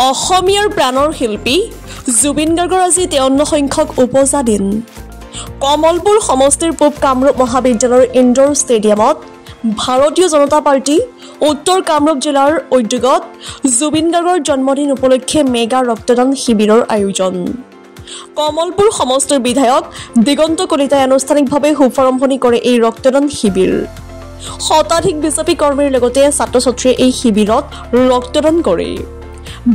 অসমীয়াৰ প্ৰাণৰ শিল্পী জুবিন গাৰ্গৰ আজি 53 সংখ্যক উপজা দিন। কমলপুৰ সমষ্টিৰ পূব কামৰূপ মহাবিদ্যালয়ৰ ইনডোৰ ষ্টেডিয়ামত ভাৰতীয় জনতা পাৰ্টি উত্তৰ কামৰূপ জিলাৰ উদ্যোগত জুবিন গাৰ্গৰ জন্মদিন উপলক্ষে মেগা ৰক্তদান শিবিৰৰ আয়োজন। কমলপুৰ সমষ্টিৰ বিধায়ক দিগন্ত কলিতাই আনুষ্ঠানিকভাৱে শুভাৰম্ভণি কৰে এই ৰক্তদান শিবিৰ। শতাধিক বিজেপি কৰ্মীৰ লগতে ছাত্ৰ-ছাত্ৰীয়ে এই শিবিৰত ৰক্তদান কৰে।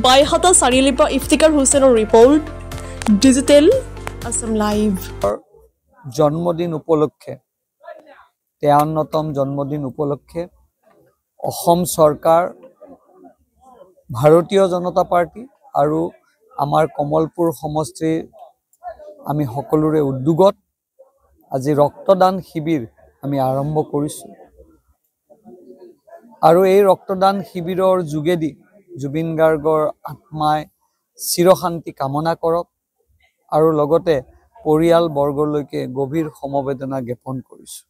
বাইহাটা চাৰিআলিৰ পৰা ইফতিকাৰ হুছেইনৰ ৰিপৰ্ট, ডিজিটেল আসাম লাইভ। জন্মদিন উপলক্ষে 53তম জন্মদিন উপলক্ষে অসম চৰকাৰ, ভাৰতীয় জনতা পাৰ্টি আৰু আমাৰ কমলপুৰ সমষ্টিৰ আমি সকলোৰে উদ্যোগত আজি ৰক্তদান শিবিৰ আমি আৰম্ভ কৰিছোঁ। আৰু এই ৰক্তদান শিবিৰৰ যোগেদি জুবিন গাৰ্গৰ আত্মাই চিৰশান্তি কামনা কৰক আৰু লগতে পৰিয়ালবৰ্গলৈকে গভীৰ সমবেদনা জ্ঞাপন কৰিছোঁ।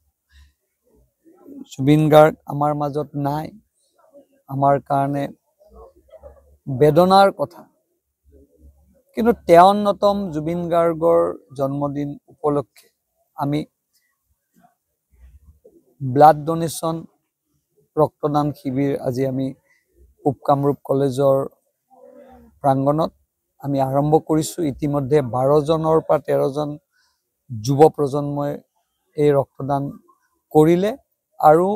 জুবিন গাৰ্গ আমাৰ মাজত নাই, আমাৰ কাৰণে বেদনাৰ কথা। কিন্তু 53তম জুবিন গাৰ্গৰ জন্মদিন উপলক্ষে আমি ব্লাড ডোনেশ্যন ৰক্তদান শিবিৰ আজি আমি পূব কামৰূপ কলেজৰ প্ৰাংগণত আমি আৰম্ভ কৰিছোঁ। ইতিমধ্যে 12জনৰ পৰা 13জন যুৱ প্ৰজন্মই এই ৰক্তদান কৰিলে আৰু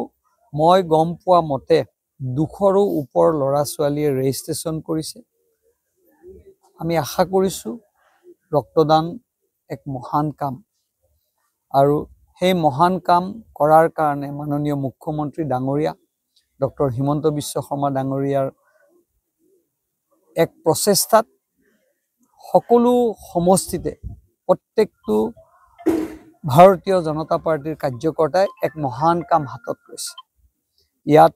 মই গম পোৱা মতে 200ৰো ওপৰ ল'ৰা ছোৱালীয়ে ৰেজিষ্ট্ৰেশ্যন কৰিছে। আমি আশা কৰিছোঁ ৰক্তদান এক মহান কাম আৰু সেই মহান কাম কৰাৰ কাৰণে মাননীয় মুখ্যমন্ত্ৰী ডাঙৰীয়া ডক্টৰ হিমন্ত বিশ্ব শৰ্মা ডাঙৰীয়াৰ এক প্ৰচেষ্টাত সকলো সমষ্টিতে প্ৰত্যেকটো ভাৰতীয় জনতা পাৰ্টিৰ কাৰ্যকৰ্তাই এক মহান কাম হাতত লৈছে। ইয়াত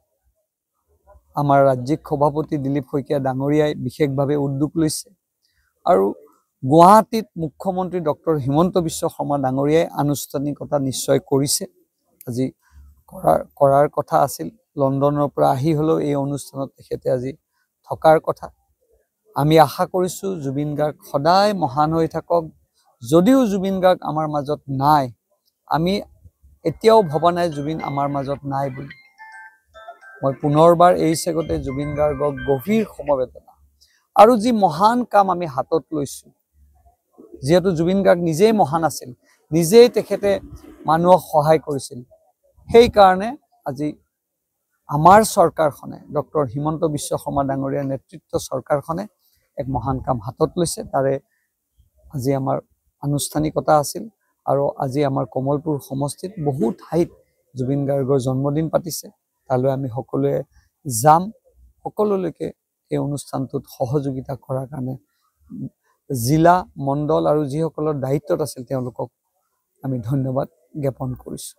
আমাৰ ৰাজ্যিক সভাপতি দিলীপ শইকীয়া ডাঙৰীয়াই বিশেষভাৱে উদ্যোগ লৈছে আৰু গুৱাহাটীত মুখ্যমন্ত্ৰী ডক্টৰ হিমন্ত বিশ্ব শৰ্মা ডাঙৰীয়াই আনুষ্ঠানিকতা নিশ্চয় কৰিছে। আজি কৰাৰ কথা আছিল, লণ্ডনৰ পৰা আহি হ'লেও এই অনুষ্ঠানত তেখেতে আজি থকাৰ কথা। আমি আশা কৰিছোঁ জুবিন গাৰ্গ সদায় মহান হৈ থাকক। যদিও জুবিন গাৰ্গ আমাৰ মাজত নাই, আমি এতিয়াও ভবা নাই জুবিন আমাৰ মাজত নাই বুলি। মই পুনৰবাৰ এই চেগতে জুবিন গাৰ্গক গভীৰ সমবেদনা আৰু যি মহান কাম আমি হাতত লৈছোঁ, যিহেতু জুবিন গাৰ্গ নিজেই মহান আছিল, নিজেই তেখেতে মানুহক সহায় কৰিছিল, সেইকাৰণে আজি আমাৰ চৰকাৰখনে ডক্টৰ হিমন্ত বিশ্ব শৰ্মা ডাঙৰীয়াৰ নেতৃত্ব চৰকাৰখনে এক মহান কাম হাতত লৈছে। তাৰে আজি আমাৰ আনুষ্ঠানিকতা আছিল আৰু আজি আমাৰ কমলপুৰ সমষ্টিত বহু ঠাইত জুবিন গাৰ্গৰ জন্মদিন পাতিছে। তালৈ আমি সকলোৱে যাম। সকলোলৈকে এই অনুষ্ঠানটোত সহযোগিতা কৰাৰ কাৰণে জিলা, মণ্ডল আৰু যিসকলৰ দায়িত্বত আছিল তেওঁলোকক আমি ধন্যবাদ জ্ঞাপন কৰিছোঁ।